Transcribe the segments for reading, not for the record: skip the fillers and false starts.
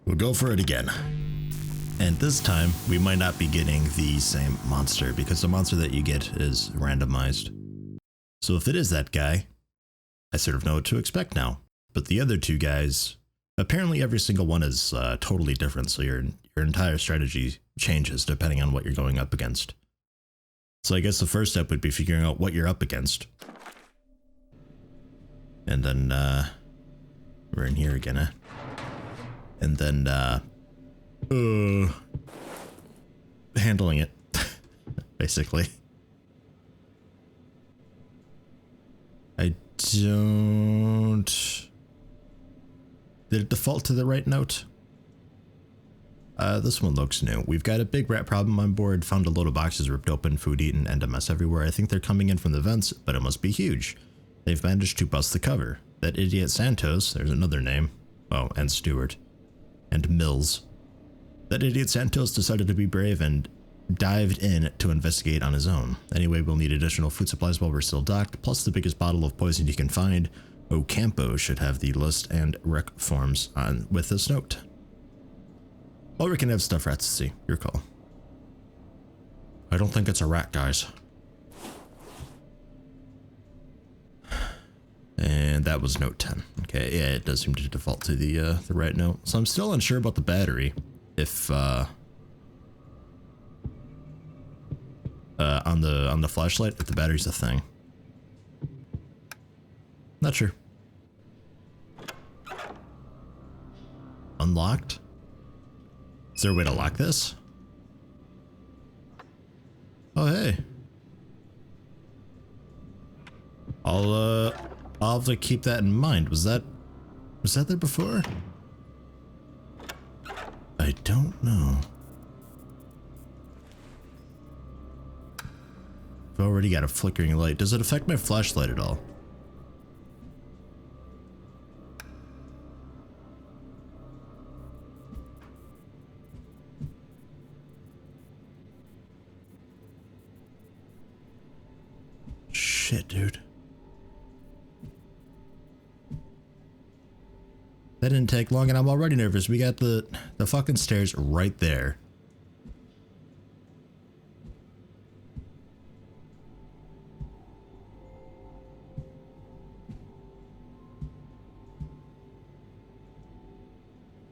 We'll go for it again. And this time, we might not be getting the same monster, because the monster that you get is randomized. So if it is that guy, I sort of know what to expect now. But the other two guys, apparently every single one is totally different, so your entire strategy changes depending on what you're going up against. So I guess the first step would be figuring out what you're up against. And then, we're in here again, And then, handling it, basically. I don't... Did it default to the right note? This one looks new. We've got a big rat problem on board, found a load of boxes ripped open, food eaten, and a mess everywhere. I think they're coming in from the vents, but it must be huge. They've managed to bust the cover. That idiot Santos, there's another name. Oh, and Stewart. And Mills. That idiot Santos decided to be brave and dived in to investigate on his own. Anyway, we'll need additional food supplies while we're still docked, plus the biggest bottle of poison you can find. Ocampo should have the list and rec forms on with this note. Or we can have stuff rats to see. Your call. I don't think it's a rat, guys. And that was note 10. Okay, yeah, it does seem to default to the right note. So I'm still unsure about the battery. If on the flashlight, if the battery's a thing. Not sure. Unlocked? Is there a way to lock this? Oh, hey. I'll have to keep that in mind. Was that there before? I don't know. I've already got a flickering light. Does it affect my flashlight at all? Shit, dude. That didn't take long and I'm already nervous. We got the fucking stairs right there.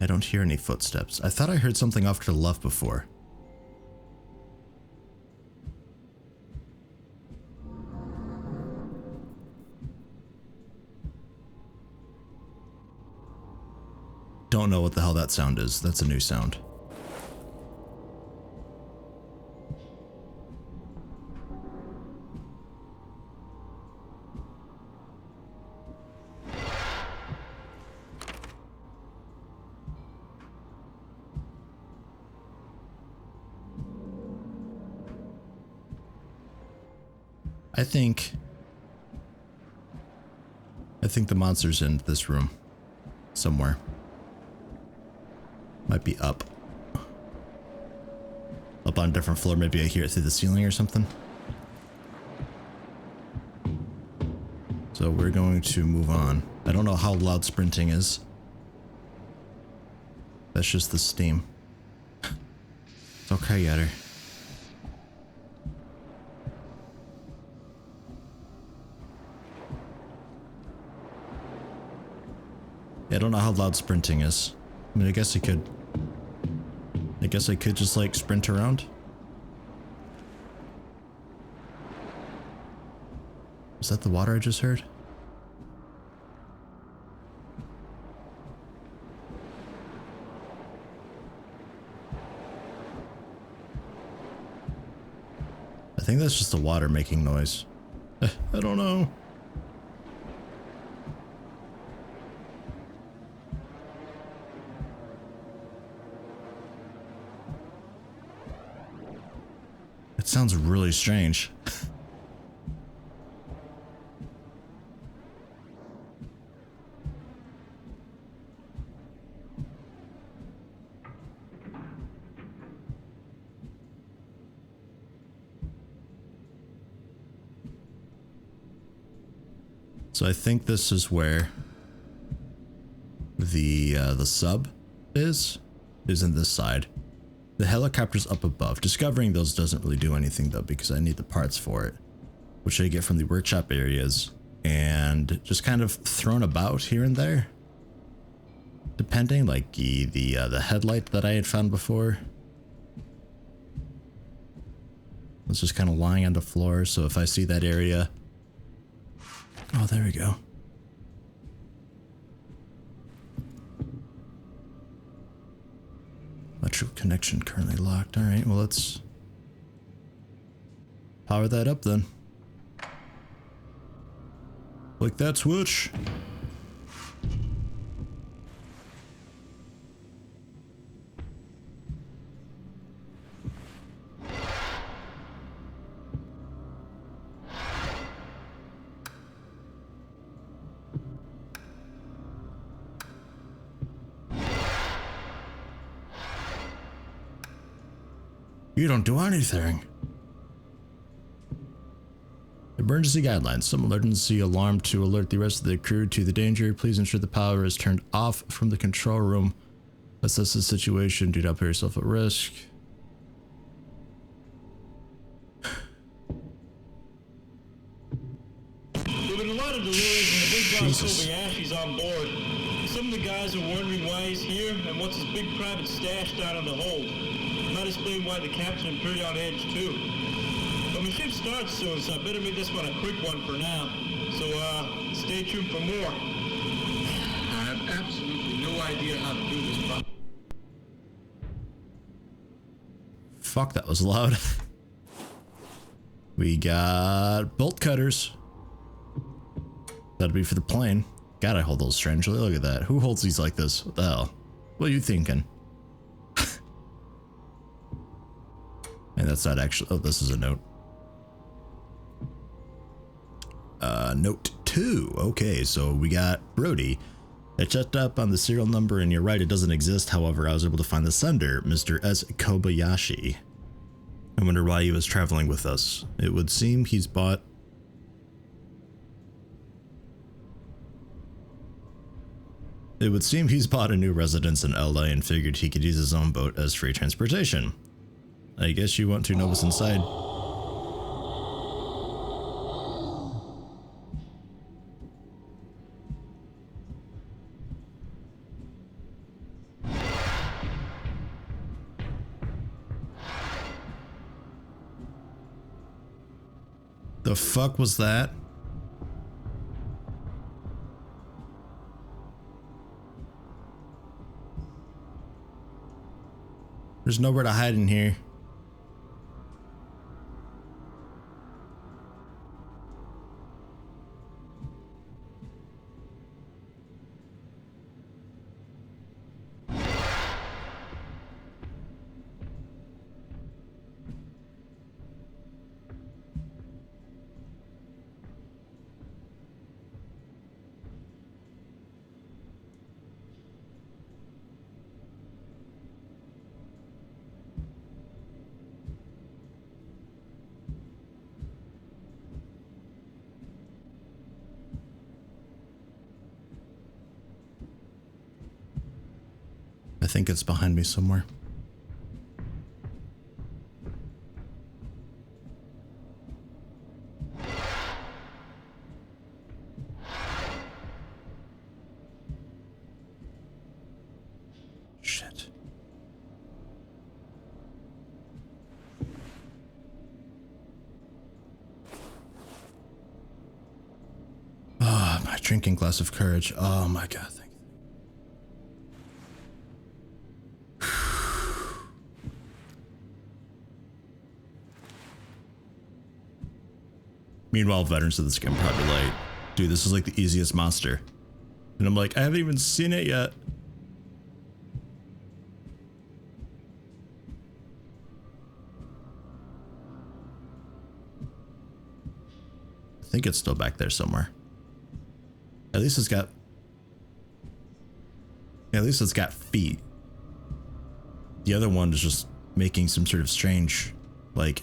I don't hear any footsteps. I thought I heard something off to the left before. Don't know what the hell that sound is. That's a new sound. I think the monster's in this room somewhere. Might be up on a different floor. Maybe I hear it through the ceiling or something. So we're going to move on. I don't know how loud sprinting is. That's just the steam. It's okay, Yeti. Yeah, I don't know how loud sprinting is. I mean, I guess I could just like sprint around. Is that the water I just heard? I think that's just the water making noise. I don't know. It sounds really strange. So I think this is where the sub is in this side. The helicopter's up above. Discovering those doesn't really do anything though, because I need the parts for it, which I get from the workshop areas and just kind of thrown about here and there, depending, like the headlight that I had found before. It's just kind of lying on the floor, so if I see that area... Oh, there we go. Electrical connection currently locked. Alright, well let's power that up then. Flick that switch. You don't do anything. Emergency guidelines. Some emergency alarm to alert the rest of the crew to the danger. Please ensure the power is turned off from the control room. Assess the situation. Do not put yourself at risk. There've been a lot of delays and the big boss Kobayashi's on board. Some of the guys are wondering why he's here and what's his big private stash down in the hold. Might explain why the captain is pretty on edge too. But my shift starts soon, so I better make this one a quick one for now. So stay tuned for more. I have absolutely no idea how to do this, but... Fuck, that was loud. We got bolt cutters. That'd be for the plane. God, I hold those strangely. Look at that. Who holds these like this? What the hell? What are you thinking? And that's not actually... Oh, this is a note. Note 2. Okay, so we got Brody. I checked up on the serial number and you're right, it doesn't exist. However, I was able to find the sender, Mr. S. Kobayashi. I wonder why he was traveling with us. It would seem he's bought... It would seem he's bought a new residence in LA and figured he could use his own boat as free transportation. I guess you want to know what's inside. The fuck was that? There's nowhere to hide in here. I think it's behind me somewhere. Shit. Ah, my drinking glass of courage. Oh my god. Meanwhile, veterans of this game are probably like, dude, this is like the easiest monster. And I'm like, I haven't even seen it yet. I think it's still back there somewhere. At least it's got... At least it's got feet. The other one is just making some sort of strange, like...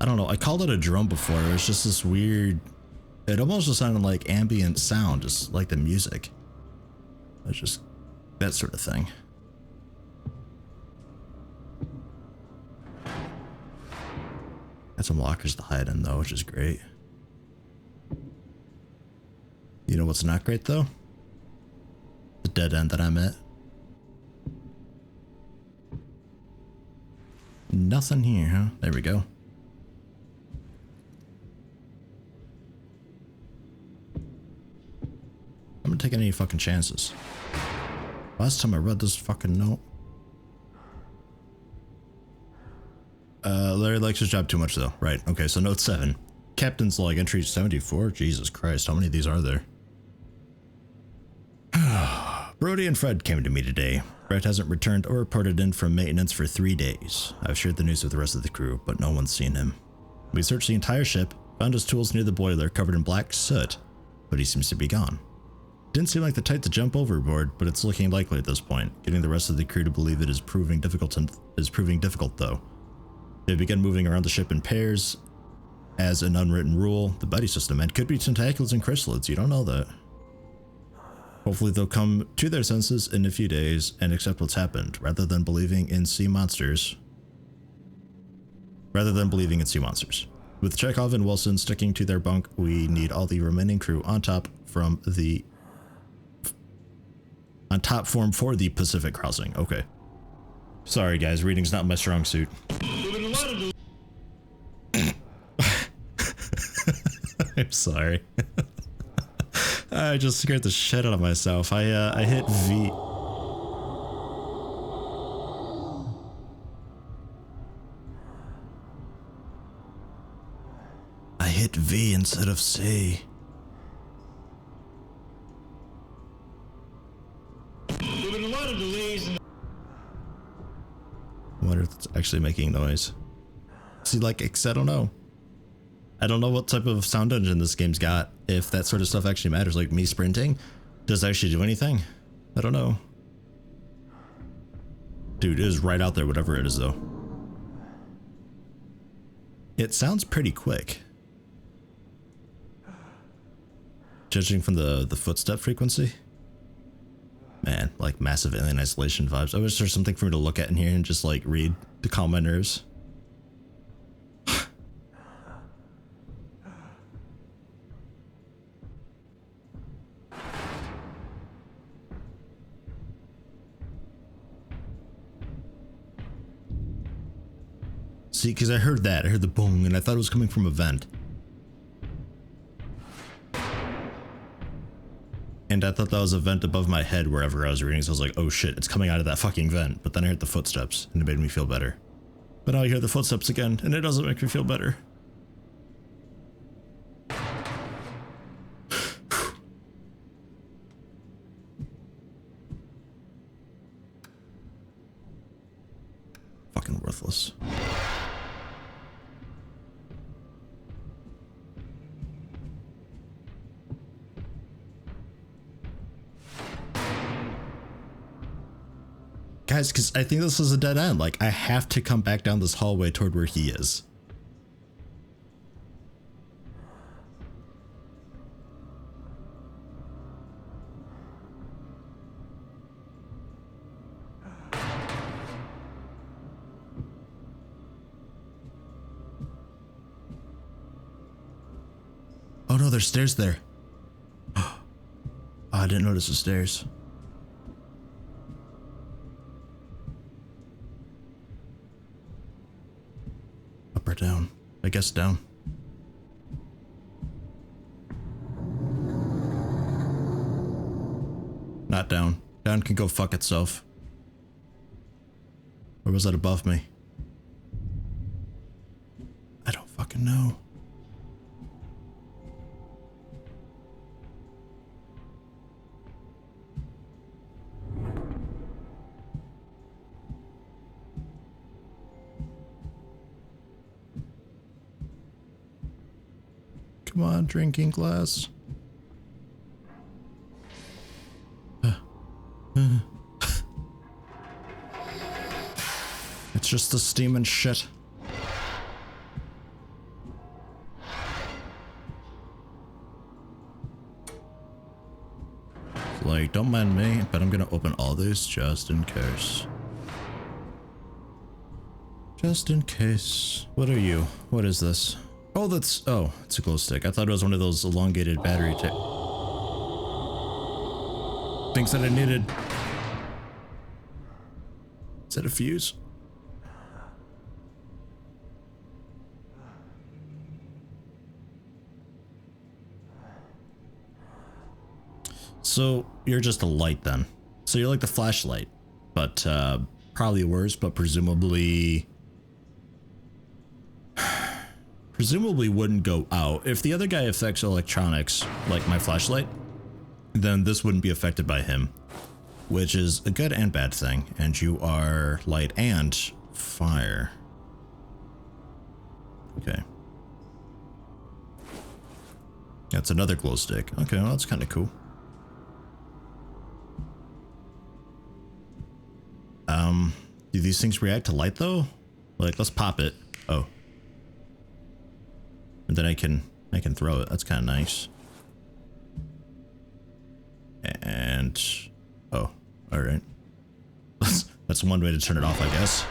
I don't know, I called it a drum before. It was just this weird... It almost just sounded like ambient sound, just like the music. It's just That sort of thing. Got some lockers to hide in though, which is great. You know what's not great though? The dead end that I'm at. Nothing here, huh? There we go. I'm not taking any fucking chances. Last time I read this fucking note. Larry likes his job too much though. Right, okay, so note 7. Captain's log entry 74? Jesus Christ, how many of these are there? Brody and Fred came to me today. Fred hasn't returned or reported in from maintenance for 3 days. I've shared the news with the rest of the crew, but no one's seen him. We searched the entire ship, found his tools near the boiler covered in black soot, but he seems to be gone. Didn't seem like the type to jump overboard, but it's looking likely at this point. Getting the rest of the crew to believe it is proving difficult though. They begin moving around the ship in pairs. As an unwritten rule, the buddy system, and could be tentacles and chrysalids, you don't know that. Hopefully they'll come to their senses in a few days and accept what's happened, rather than believing in sea monsters. With Chekhov and Wilson sticking to their bunk, we need all the remaining crew on top form for the Pacific crossing. Okay. Sorry guys, reading's not my strong suit. I'm sorry. I just scared the shit out of myself. I hit V. I hit V instead of C. There've been a lot of delays in I wonder if it's actually making noise. See, like, I don't know. I don't know what type of sound engine this game's got. If that sort of stuff actually matters, like me sprinting, does it actually do anything? I don't know. Dude, it is right out there, whatever it is, though. It sounds pretty quick. Judging from the footstep frequency. Man, like massive alien isolation vibes. I wish there's something for me to look at in here and just like read to calm my nerves. See, because I heard that. I heard the boom, and I thought it was coming from a vent. And I thought that was a vent above my head wherever I was reading, so I was like, oh shit, it's coming out of that fucking vent. But then I heard the footsteps, and it made me feel better. But now I hear the footsteps again, and it doesn't make me feel better. Fucking worthless. Guys, because I think this is a dead end. Like, I have to come back down this hallway toward where he is. Oh no, there's stairs there. Oh, I didn't notice the stairs. Up or down? I guess down. Not down. Down can go fuck itself. Or was that above me? I don't fucking know. Come on, drinking glass. It's just the steam and shit. like, don't mind me, but I'm gonna open all these just in case. Just in case. What are you? What is this? Oh, that's... Oh, it's a glow stick. I thought it was one of those elongated battery things that I needed. Is that a fuse? So, you're just a light then. So you're like the flashlight, but probably worse, but presumably wouldn't go out. If the other guy affects electronics, like my flashlight, then this wouldn't be affected by him, which is a good and bad thing. And you are light and fire. Okay. That's another glow stick. Okay, well, that's kind of cool. Do these things react to light though? Like, let's pop it. Oh. And then I can throw it. That's kind of nice. And oh, all right. That's one way to turn it off, I guess.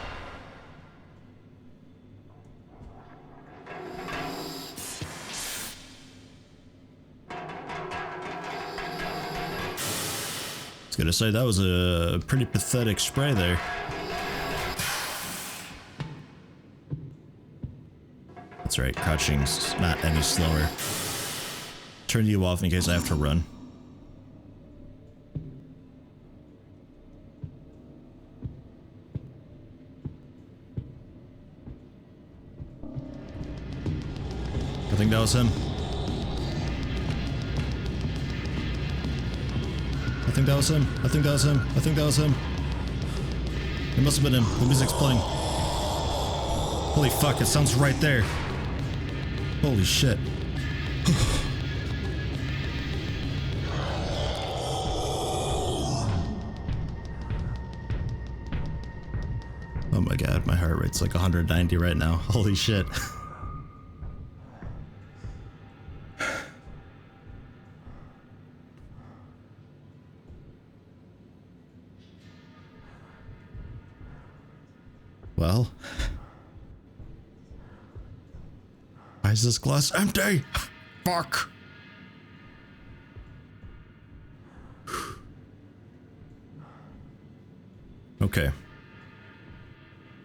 I was gonna say that was a pretty pathetic spray there. That's right, crouching's not any slower. Turn you off in case I have to run. I think that was him. I think that was him. I think that was him. I think that was him. It must have been him. The music's playing. Holy fuck, it sounds right there. Holy shit. Oh my god, my heart rate's like 190 right now. Holy shit. Well, why is this glass empty? Fuck. Okay.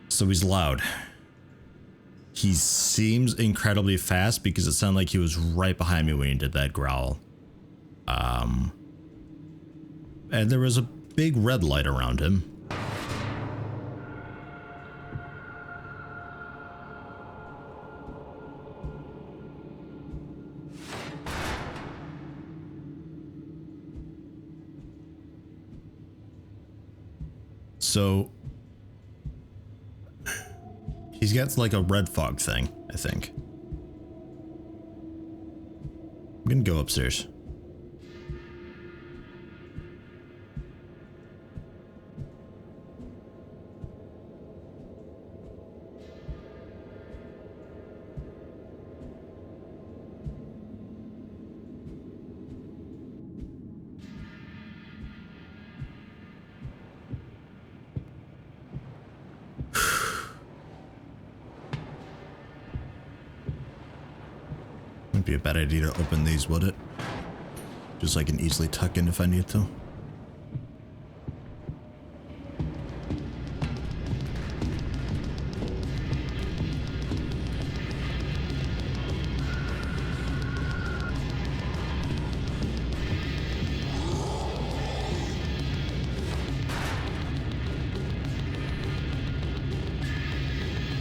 So he's loud. He seems incredibly fast because it sounded like he was right behind me when he did that growl. And there was a big red light around him. So he's got like a red fog thing, I think. I'm gonna go upstairs. Wouldn't be a bad idea to open these, would it? Just so I can easily tuck in if I need to.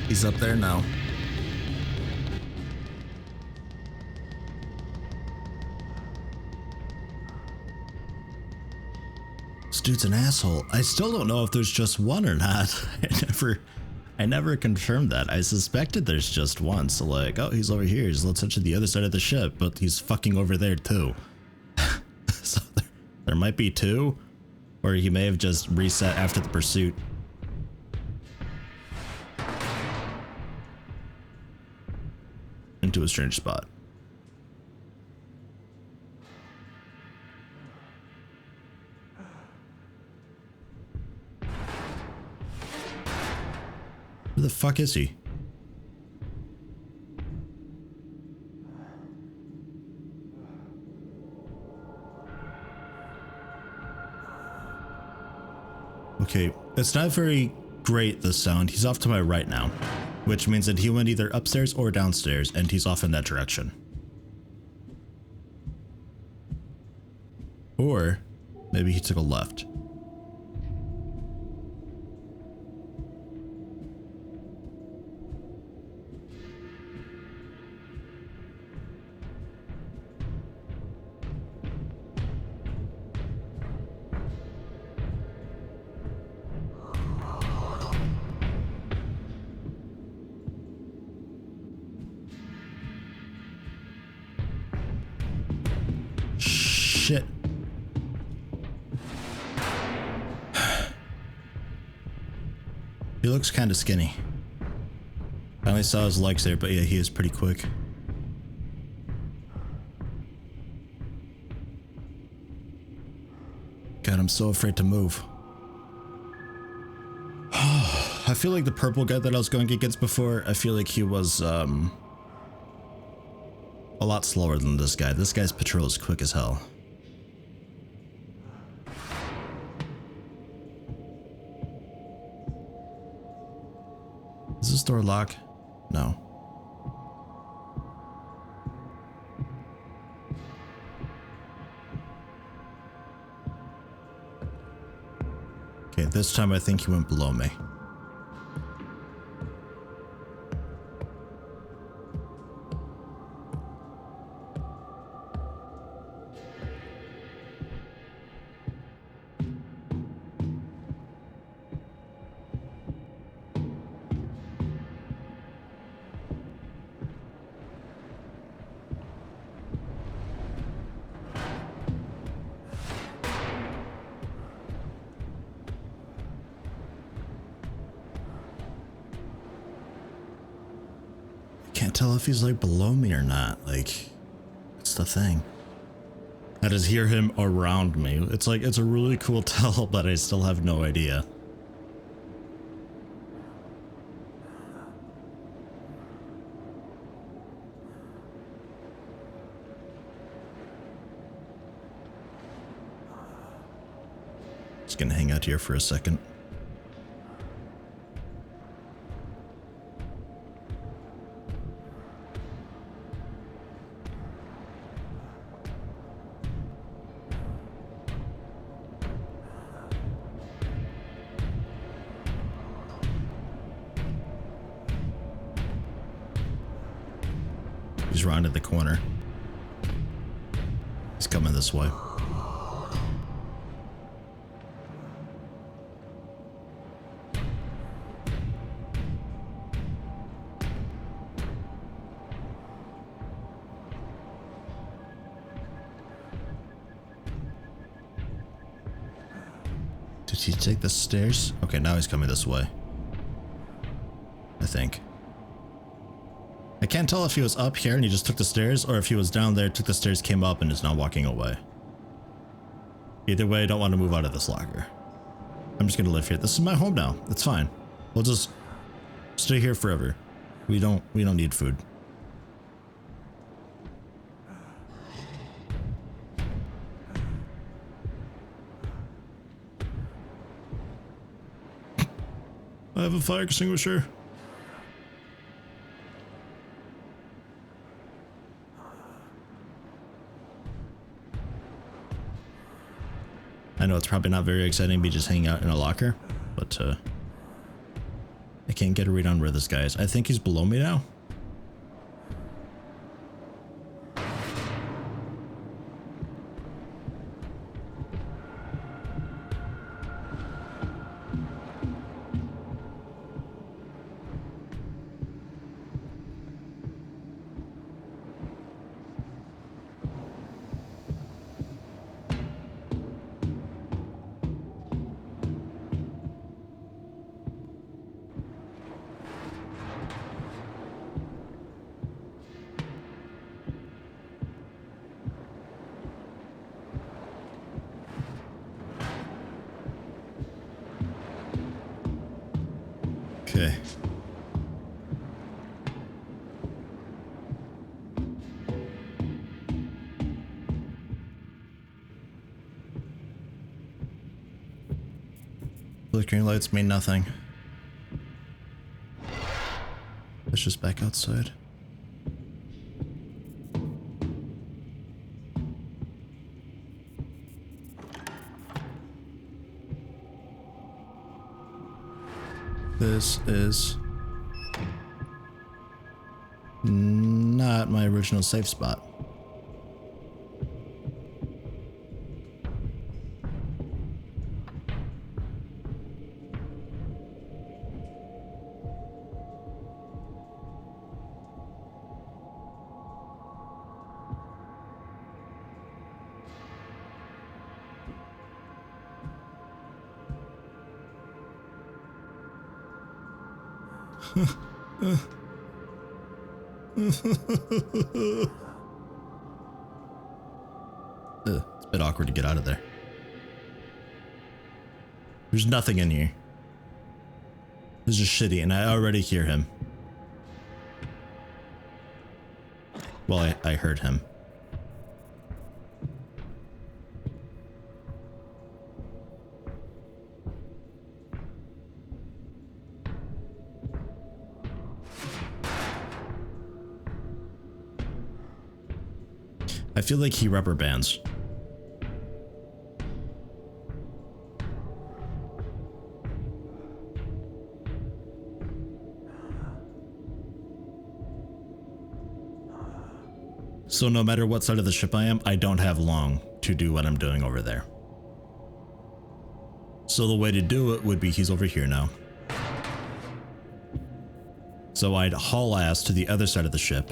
He's up there now. This dude's an asshole. I still don't know if there's just one or not. I never confirmed that. I suspected there's just one. So like, oh, he's over here. He's let's head to the other side of the ship, but he's fucking over there too. So there might be two, or he may have just reset after the pursuit. Into a strange spot. Where the fuck is he? Okay, it's not very great, this sound. He's off to my right now, which means that he went either upstairs or downstairs, and he's off in that direction. Or maybe he took a left. Shit. He looks kind of skinny. I only saw his legs there, but yeah, he is pretty quick. God, I'm so afraid to move. I feel like the purple guy that I was going against before, I feel like he was a lot slower than this guy. This guy's patrol is quick as hell. Is this door locked? No. Okay, this time I think he went below me. Can't tell if he's like below me or not. Like, it's the thing. I just hear him around me. It's like, it's a really cool tell, but I still have no idea. Just gonna hang out here for a second. He's rounded the corner. He's coming this way. Did he take the stairs? Okay, now he's coming this way. I think. I can't tell if he was up here and he just took the stairs, or if he was down there, took the stairs, came up, and is now walking away. Either way, I don't want to move out of this locker. I'm just gonna live here. This is my home now. It's fine. We'll just stay here forever. We don't need food. I have a fire extinguisher. I know it's probably not very exciting to be just hanging out in a locker, but I can't get a read on where this guy is. I think he's below me now. Okay. Flickering lights mean nothing. Let's just back outside. This is not my original safe spot. It's a bit awkward to get out of there. There's nothing in here. This is shitty, and I already hear him. Well, I heard him. I feel like he rubber bands. So no matter what side of the ship I am, I don't have long to do what I'm doing over there. So the way to do it would be he's over here now. So I'd haul ass to the other side of the ship.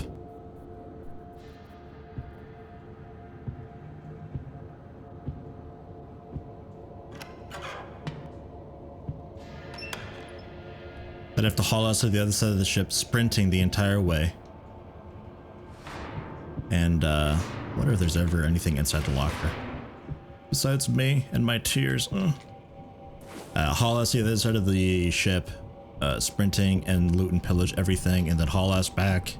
I'd have to haul ass to the other side of the ship, sprinting the entire way. And, wonder if there's ever anything inside the locker. Besides me and my tears. Haul ass to the other side of the ship, sprinting and loot and pillage everything, and then haul ass back.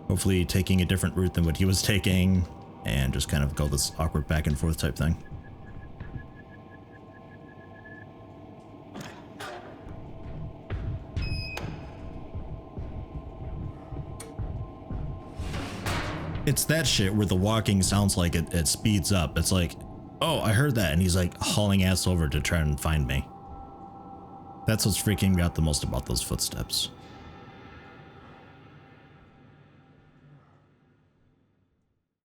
Hopefully taking a different route than what he was taking, and just kind of go this awkward back and forth type thing. It's that shit where the walking sounds like it speeds up. It's like, oh, I heard that. And he's like hauling ass over to try and find me. That's what's freaking me out the most about those footsteps.